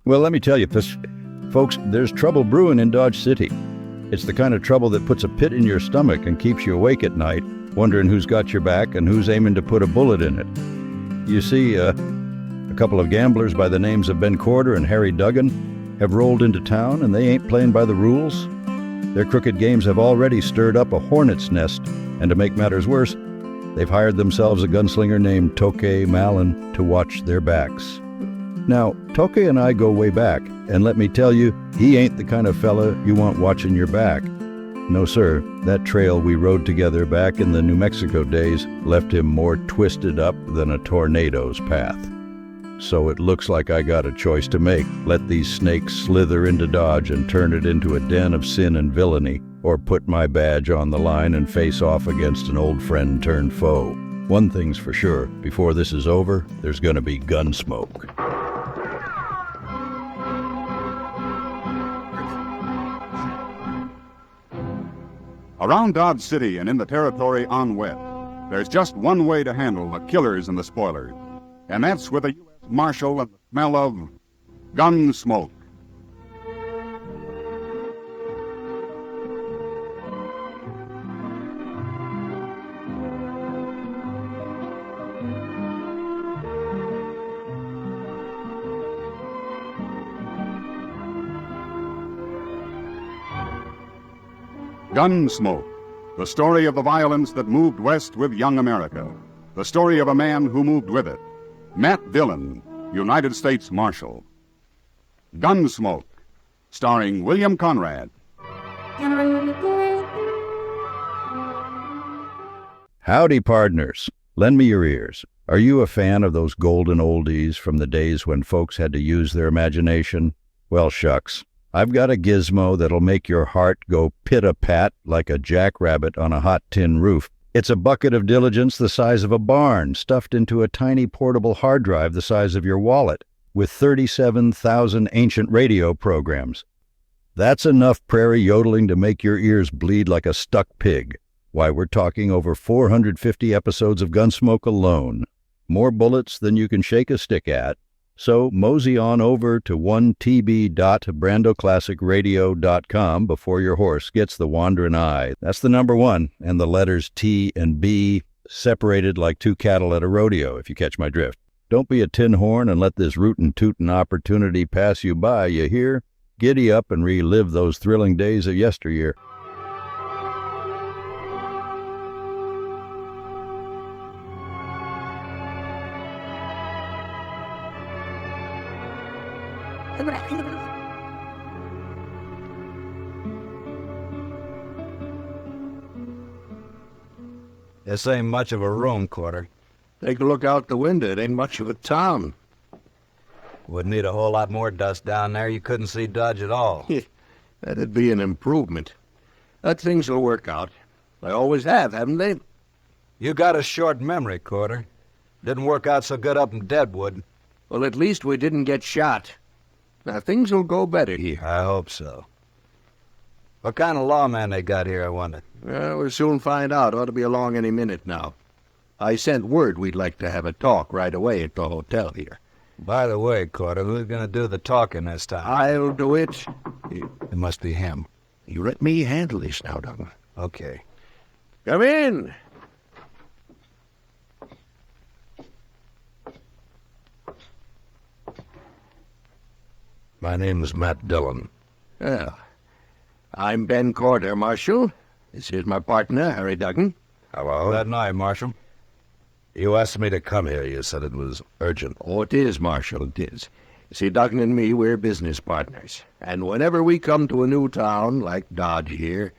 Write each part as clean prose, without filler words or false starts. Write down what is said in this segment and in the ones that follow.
Well, let me tell you, folks, there's trouble brewing in Dodge City. It's the kind of trouble that puts a pit in your stomach and keeps you awake at night, wondering who's got your back and who's aiming to put a bullet in it. You see, a couple of gamblers by the names of Corder and Harry Duggan have rolled into town, and they ain't playing by the rules. Their crooked games have already stirred up a hornet's nest, and to make matters worse, they've hired themselves a gunslinger named Tocque Mallon to watch their backs. Now, Tocque and I go way back, and let me tell you, he ain't the kind of fella you want watching your back. No, sir, that trail we rode together back in the New Mexico days left him more twisted up than a tornado's path. So it looks like I got a choice to make. Let these snakes slither into Dodge and turn it into a den of sin and villainy, or put my badge on the line and face off against an old friend turned foe. One thing's for sure, before this is over, there's gonna be Gunsmoke. Around Dodge City and in the territory on west, there's just one way to handle the killers and the spoilers, and that's with a U.S. Marshal and the smell of Gunsmoke. Gunsmoke, the story of the violence that moved west with young America. The story of a man who moved with it. Matt Dillon, United States Marshal. Gunsmoke, starring William Conrad. Howdy, partners. Lend me your ears. Are you a fan of those golden oldies from the days when folks had to use their imagination? Well, shucks. I've got a gizmo that'll make your heart go pit-a-pat like a jackrabbit on a hot tin roof. It's a bucket of diligence the size of a barn, stuffed into a tiny portable hard drive the size of your wallet, with 37,000 ancient radio programs. That's enough prairie yodeling to make your ears bleed like a stuck pig. Why, we're talking over 450 episodes of Gunsmoke alone. More bullets than you can shake a stick at. So mosey on over to 1tb.brandoclassicradio.com before your horse gets the wandering eye. That's the number 1, and the letters T and B separated like two cattle at a rodeo, if you catch my drift. Don't be a tin horn and let this rootin' tootin' opportunity pass you by, you hear? Giddy up and relive those thrilling days of yesteryear. This ain't much of a room, Corder. Take a look out the window. It ain't much of a town. Would need a whole lot more dust down there. You couldn't see Dodge at all. That'd be an improvement. But things will work out. They always have, haven't they? You got a short memory, Corder. Didn't work out so good up in Deadwood. Well, at least we didn't get shot. Now, things will go better here. I hope so. What kind of lawman they got here, I wonder? Well, we'll soon find out. Ought to be along any minute now. I sent word we'd like to have a talk right away at the hotel here. By the way, Corder, who's going to do the talking this time? I'll do it. It must be him. You let me handle this now, Duggan. Okay. Come in. My name's Matt Dillon. Well, I'm Ben Corder, Marshal. This is my partner, Harry Duggan. Hello. That night, Marshal. You asked me to come here. You said it was urgent. Oh, it is, Marshal, it is. You see, Duggan and me, we're business partners. And whenever we come to a new town, like Dodge here,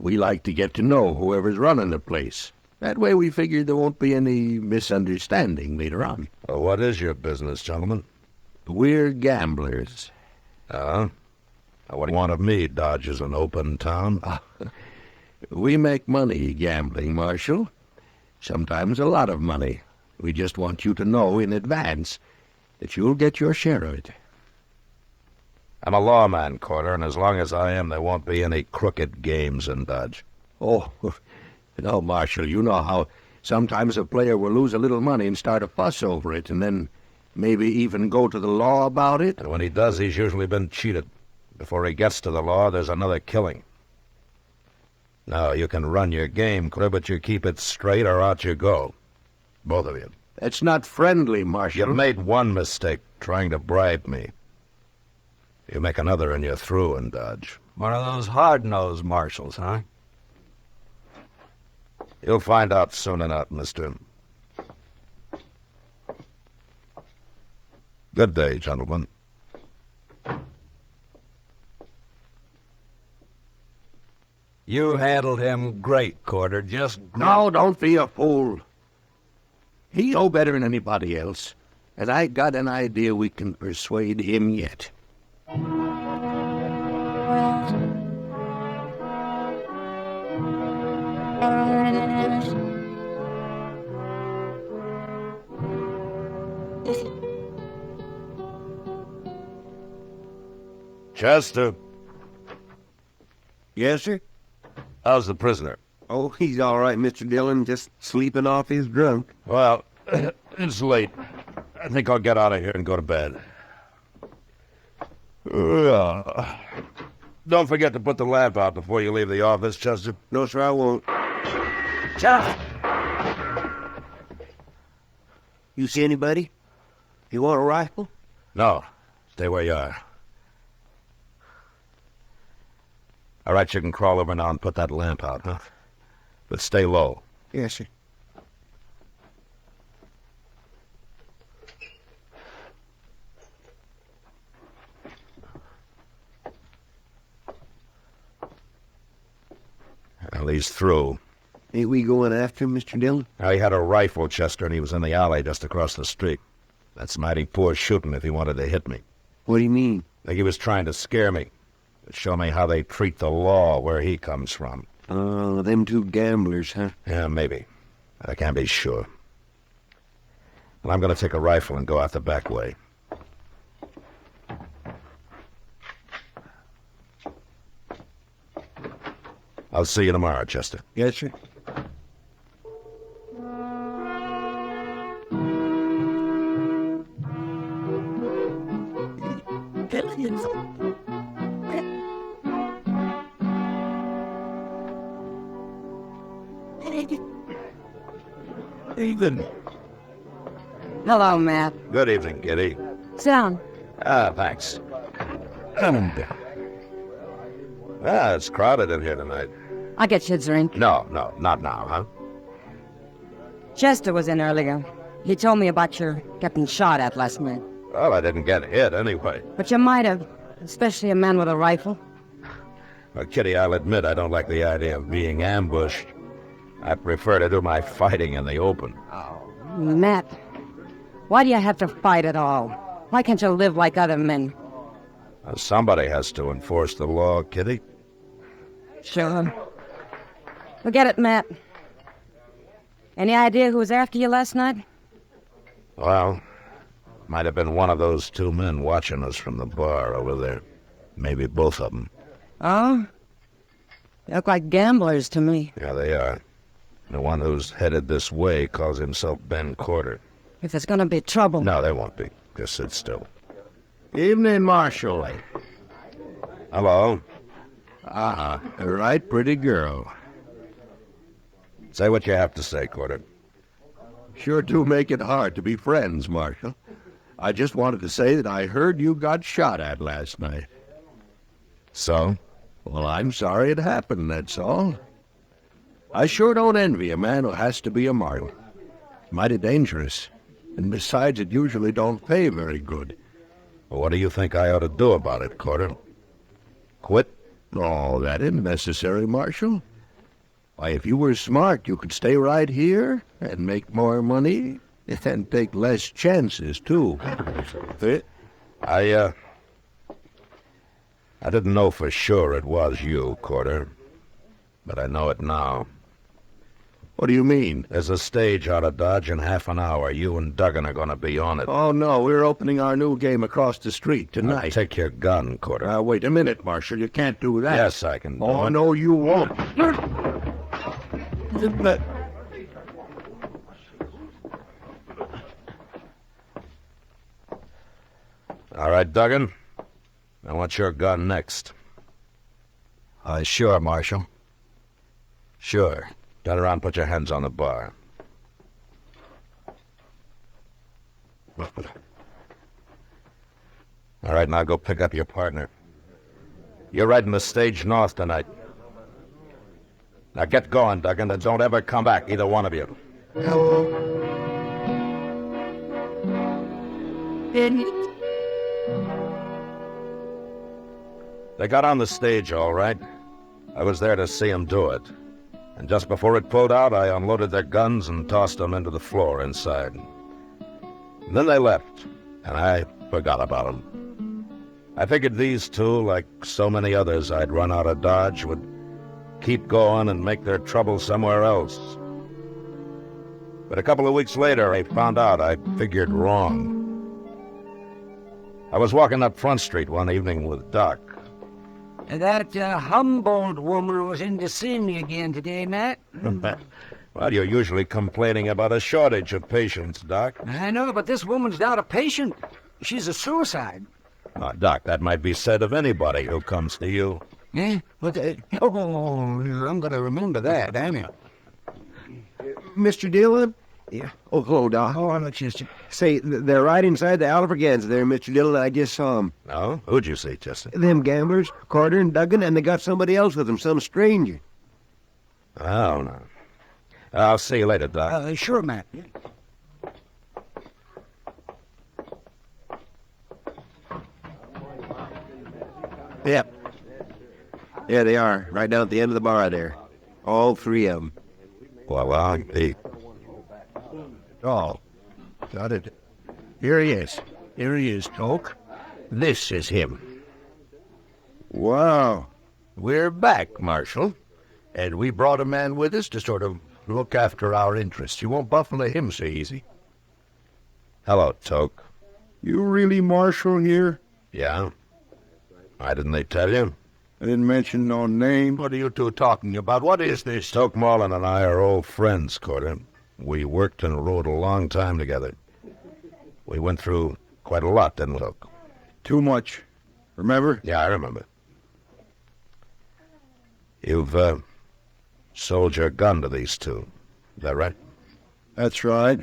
we like to get to know whoever's running the place. That way we figure there won't be any misunderstanding later on. What is your business, gentlemen? We're gamblers. What do you want of me? Dodge is an open town. We make money gambling, Marshal. Sometimes a lot of money. We just want you to know in advance that you'll get your share of it. I'm a lawman, Corder, and as long as I am, there won't be any crooked games in Dodge. Oh, no, Marshal, you know how sometimes a player will lose a little money and start a fuss over it, and then Maybe even go to the law about it? And when he does, he's usually been cheated. Before he gets to the law, there's another killing. Now, you can run your game, Corder, but you keep it straight or out you go. Both of you. That's not friendly, Marshal. You've made one mistake, trying to bribe me. You make another and you're through in Dodge. One of those hard-nosed marshals, huh? You'll find out soon enough, mister. Good day, gentlemen. You handled him great, Corder. Just great. No, don't be a fool. He no better than anybody else, and I got an idea we can persuade him yet. Chester, Yes, sir? how's the prisoner? Oh, he's all right, Mr. Dillon, just sleeping off his drunk. Well, it's late. I think I'll get out of here and go to bed. Don't forget to put the lamp out before you leave the office, Chester. No, sir, I won't. Sheriff! You see anybody? You want a rifle? No, stay where you are. All right, you can crawl over now and put that lamp out, huh? But stay low. Yes, sir. Well, he's through. Ain't we going after him, Mr. Dillon? Now, he had a rifle, Chester, and he was in the alley just across the street. That's mighty poor shooting if he wanted to hit me. What do you mean? Like he was trying to scare me. To show me how they treat the law where he comes from. Oh, them two gamblers, huh? Yeah, maybe. I can't be sure. Well, I'm going to take a rifle and go out the back way. I'll see you tomorrow, Chester. Yes, sir. Ethan. Hello, Matt. Good evening, Kitty. Sit down. Thanks. It's crowded in here tonight. I'll get you a drink. No, not now, huh? Chester was in earlier. He told me about your getting shot at last night. Well, I didn't get hit anyway. But you might have, especially a man with a rifle. Well, Kitty, I'll admit I don't like the idea of being ambushed. I prefer to do my fighting in the open. Matt, why do you have to fight at all? Why can't you live like other men? Somebody has to enforce the law, Kitty. Sure. Forget it, Matt. Any idea who was after you last night? Well, might have been one of those two men watching us from the bar over there. Maybe both of them. Oh? They look like gamblers to me. Yeah, they are. The one who's headed this way calls himself Ben Corder. If there's gonna be trouble... No, there won't be. Just sit still. Evening, Marshal. Hello. A right pretty girl. Say what you have to say, Corder. Sure do make it hard to be friends, Marshal. I just wanted to say that I heard you got shot at last night. So? Well, I'm sorry it happened, that's all. I sure don't envy a man who has to be a marshal. Mighty dangerous. And besides, it usually don't pay very good. Well, what do you think I ought to do about it, Corder? Quit? Oh, that isn't necessary, Marshal. Why, if you were smart, you could stay right here and make more money and take less chances, too. I didn't know for sure it was you, Corder. But I know it now. What do you mean? There's a stage out of Dodge in half an hour. You and Duggan are going to be on it. Oh, no, we're opening our new game across the street Now, tonight. take your gun, Corder. Wait a minute, Marshal. You can't do that. Yes, I can do Oh, it. no, you won't. All right, Duggan. I want your gun next. Sure, Marshal. Sure. Turn around and put your hands on the bar. All right, now go pick up your partner. You're riding the stage north tonight. Now get going, Duggan, and don't ever come back, either one of you. They got on the stage, all right. I was there to see them do it. And just before it pulled out, I unloaded their guns and tossed them into the floor inside. And then they left, and I forgot about them. I figured these two, like so many others I'd run out of Dodge, would keep going and make their trouble somewhere else. But a couple of weeks later, I found out I figured wrong. I was walking up Front Street one evening with Doc. That Humboldt woman was into seeing me again today, Matt. Well, you're usually complaining about a shortage of patients, Doc. I know, but this woman's not a patient. She's a suicide. Doc, that might be said of anybody who comes to you. Eh? What? I'm going to remember that, damn it. Mr. Dillon? Yeah. Oh, hello, Doc. Oh, I'm Chester. Say, they're right inside the Alfreganza there, Mr. Dillon. I just saw them. No? Who'd you see, Chester? Them gamblers, Corder and Duggan, and they got somebody else with them, some stranger. Oh, no. I'll see you later, Doc. Sure, Matt. Yep. Yeah, they are. Right down at the end of the bar there. All three of them. Well, I'll be... Oh, got it. Here he is. Here he is, Tocque. This is him. Wow. We're back, Marshal. And we brought a man with us to sort of look after our interests. You won't buffalo him so easy. Hello, Tocque. You really Marshal here? Yeah? Why didn't they tell you? I didn't mention no name. What are you two talking about? What is this? Tocque Mallon and I are old friends, Corder. We worked and rode a long time together. We went through quite a lot, didn't we, Tocque? Too much. Remember? Yeah, I remember. You've, sold your gun to these two. Is that right? That's right.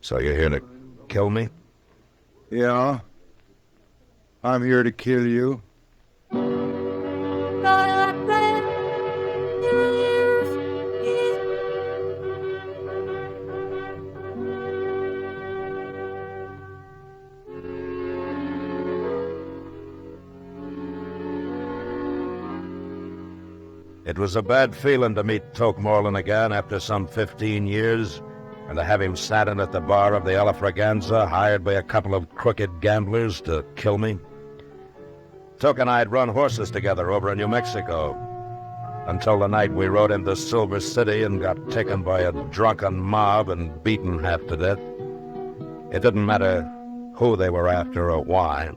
So you're here to kill me? Yeah. I'm here to kill you. It was a bad feeling to meet Tocque Mallon again after some 15 years, and to have him standing at the bar of the Alfreganza, hired by a couple of crooked gamblers to kill me. Tocque and I had run horses together over in New Mexico, until the night we rode into Silver City and got taken by a drunken mob and beaten half to death. It didn't matter who they were after or why.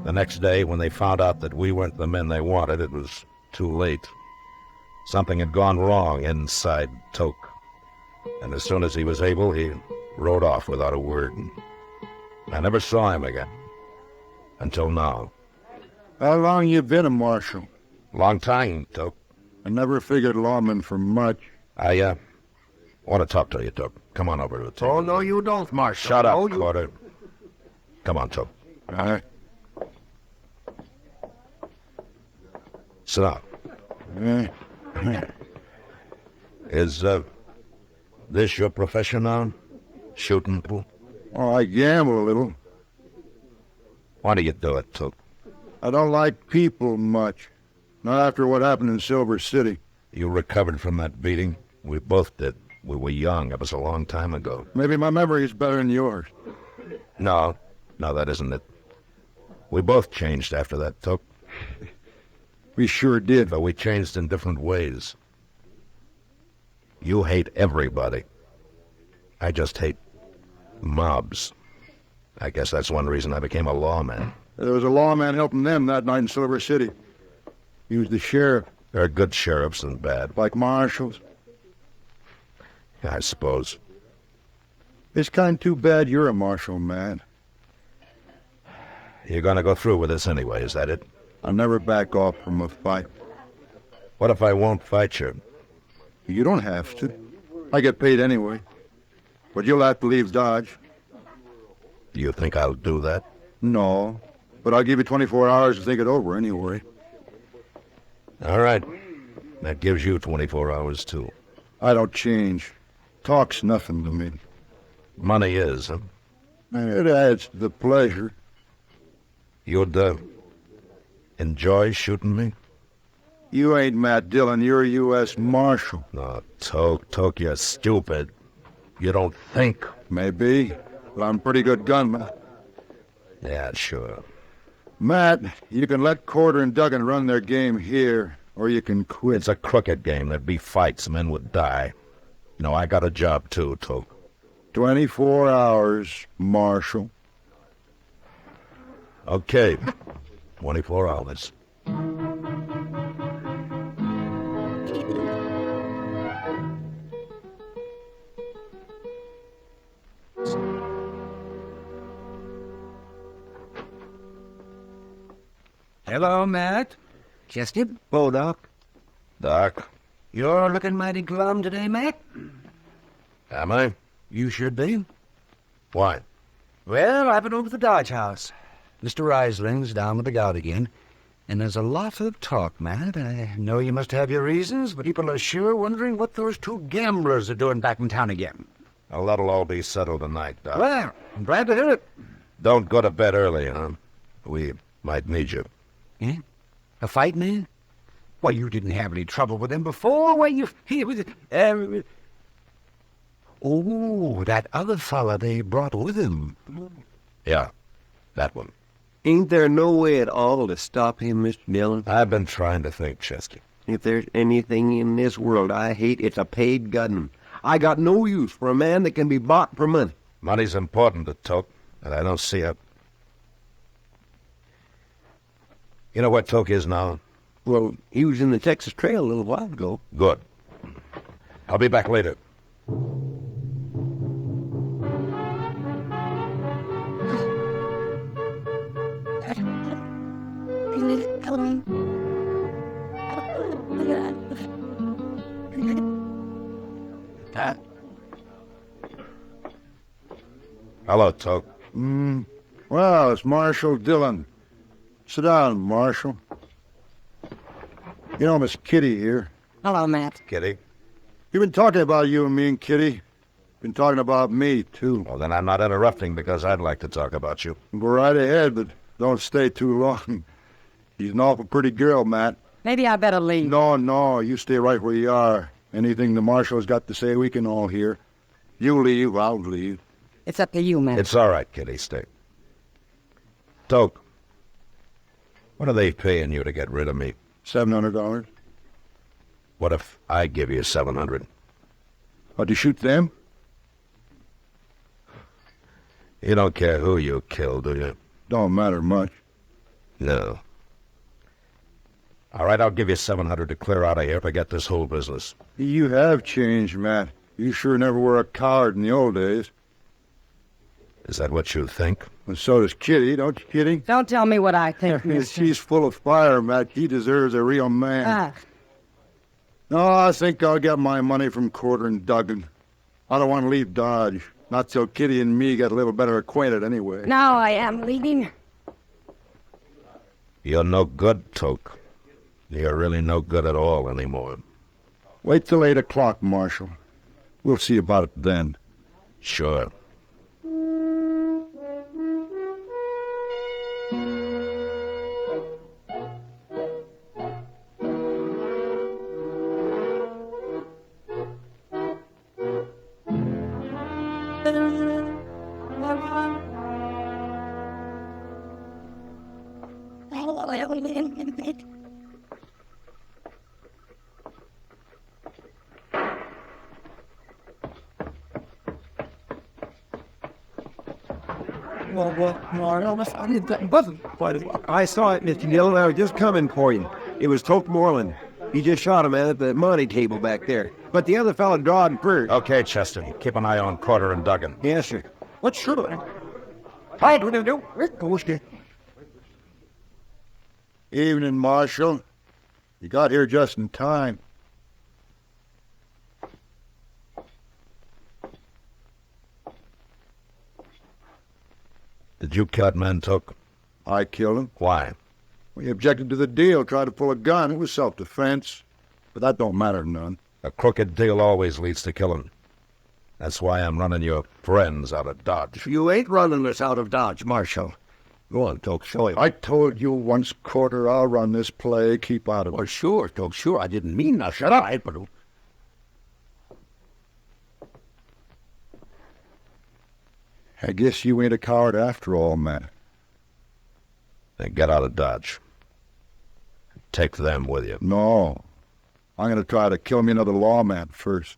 The next day, when they found out that we weren't the men they wanted, it was too late. Something had gone wrong inside Tocque, and as soon as he was able, he rode off without a word. I never saw him again, until now. How long you been a marshal? Long time, Tocque. I never figured lawman for much. I, want to talk to you, Tocque. Come on over to the table. Oh, no, you don't, Marshal. Shut up, No, Corder. Come on, Tocque. All right. Sit down. Is, this your profession now? Shooting people? Oh, I gamble a little. Why do you do it, Tocque? I don't like people much. Not after what happened in Silver City. You recovered from that beating? We both did. We were young. It was a long time ago. Maybe my memory is better than yours. No, that isn't it. We both changed after that, Tocque. We sure did. But we changed in different ways. You hate everybody. I just hate mobs. I guess that's one reason I became a lawman. There was a lawman helping them that night in Silver City. He was the sheriff. There are good sheriffs and bad. Like marshals. I suppose. It's kind of too bad you're a marshal, Matt. You're gonna go through with this anyway, is that it? I'll never back off from a fight. What if I won't fight you? You don't have to. I get paid anyway. But you'll have to leave Dodge. Do you think I'll do that? No, but I'll give you 24 hours to think it over anyway. All right. That gives you 24 hours, too. I don't change. Talk's nothing to me. Money is, huh? It adds to the pleasure. You'd, enjoy shooting me? You ain't Matt Dillon. You're a U.S. Marshal. No, Tocque, you're stupid. You don't think. Maybe, but I'm a pretty good gunman. Yeah, sure. Matt, you can let Corder and Duggan run their game here, or you can quit. It's a crooked game. There'd be fights. Men would die. No, I got a job, too, Tocque. 24 hours, Marshal. Okay. 24 hours. Hello, Matt. Chester? Oh, Doc. Doc? You're looking mighty glum today, Matt. Am I? You should be. Why? Well, I've been over to the Dodge House. Mr. Reisling's down with the gout again, and there's a lot of talk, Matt. I know you must have your reasons, but people are sure wondering what those two gamblers are doing back in town again. Well, that'll all be settled tonight, Doc. Well, I'm glad to hear it. Don't go to bed early, huh? We might need you. Yeah? A fight, man? Why, you didn't have any trouble with him before. Why, he was... oh, that other fella they brought with him. Yeah, that one. Ain't there no way at all to stop him, Mr. Dillon? I've been trying to think, Chester. If there's anything in this world I hate, it's a paid gunman. I got no use for a man that can be bought for money. Money's important to Tocque, and I don't see it. You know where Tocque is now? Well, he was in the Texas Trail a little while ago. Good. I'll be back later. Hello, Tocque. Well, it's Marshal Dillon. Sit down, Marshal. You know, Miss Kitty here. Hello, Matt. Kitty? You've been talking about you and me and Kitty. Been talking about me, too. Well, then I'm not interrupting because I'd like to talk about you. Go right ahead, but don't stay too long. She's an awful pretty girl, Matt. Maybe I better leave. No, you stay right where you are. Anything the Marshal's got to say, we can all hear. You leave, I'll leave. It's up to you, Matt. It's all right, Kitty. Stay. Tocque, what are they paying you to get rid of me? $700. What if I give you $700? Oh, to shoot them? You don't care who you kill, do you? Don't matter much. No. All right, I'll give you $700 to clear out of here, forget this whole business. You have changed, Matt. You sure never were a coward in the old days. Is that what you think? And so does Kitty, don't you, Kitty? Don't tell me what I think, mister. She's full of fire, Matt. He deserves a real man. Ah, No, I think I'll get my money from Corder and Duggan. I don't want to leave Dodge. Not till Kitty and me get a little better acquainted anyway. now I am leaving. You're no good, Tocque. You're really no good at all anymore. Wait till 8 o'clock, Marshal. We'll see about it then. Sure. I saw it, Mr. Dillon. I was just coming for you. It was Tocque Mallon. He just shot a man at the money table back there. But the other fella drawed first. Okay, Chester, keep an eye on Corder and Duggan. Yes, sir. What should I? Hi, what do you do? Where's the Evening, Marshal. You got here just in time. Did you kill that man, Tocque? I killed him. Why? We objected to the deal, tried to pull a gun. It was self-defense. But that don't matter none. A crooked deal always leads to killing. That's why I'm running your friends out of Dodge. You ain't running us out of Dodge, Marshal. Go on, Tocque, show him. I told you once, Corder, I'll run this play. Keep out of it. Well, sure, Tocque, sure. I didn't mean nothing. Shut up. But I guess you ain't a coward after all, man. Then get out of Dodge. Take them with you. No. I'm going to try to kill me another lawman first.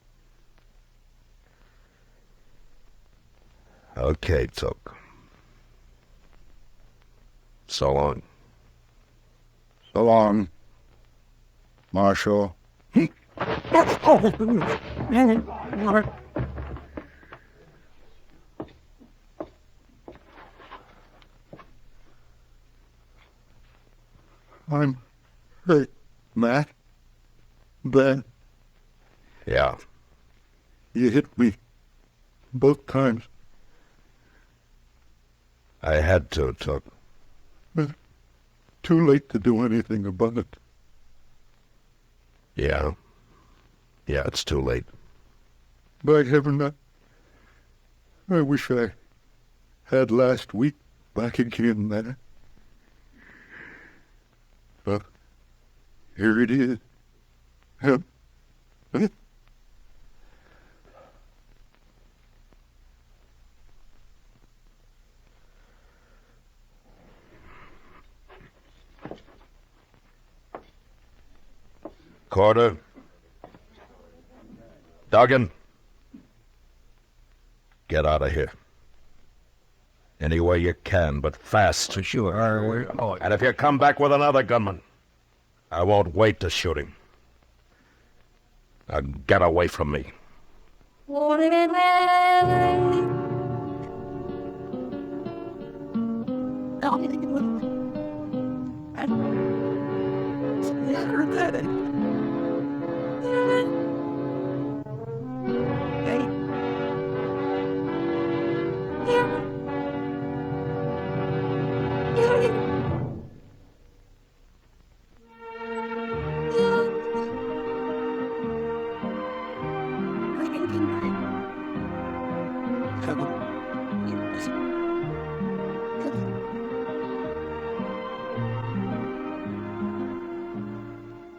Okay, Tocque. So long. So long, Marshal. I'm hurt, Matt. Ben, Yeah. you hit me both times. I had to, Tocque. But too late to do anything about it. Yeah. Yeah, it's too late. By heaven, I wish I had last week back again, man. But here it is. Corder. Duggan. Get out of here. Any way you can, but fast. Sure. And if you come back with another gunman, I won't wait to shoot him. Now get away from me.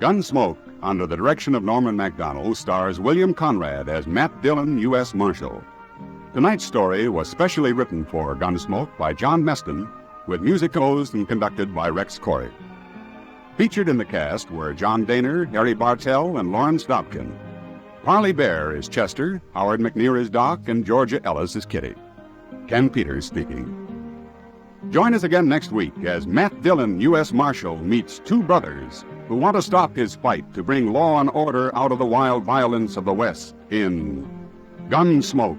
Gunsmoke, under the direction of Norman MacDonald, stars William Conrad as Matt Dillon, U.S. Marshal. Tonight's story was specially written for Gunsmoke by John Meston, with music composed and conducted by Rex Corey. Featured in the cast were John Daner, Harry Bartell, and Lawrence Dobkin. Parley Bear is Chester, Howard McNear is Doc, and Georgia Ellis is Kitty. Ken Peters speaking. Join us again next week as Matt Dillon, U.S. Marshal, meets two brothers who want to stop his fight to bring law and order out of the wild violence of the West in Gunsmoke.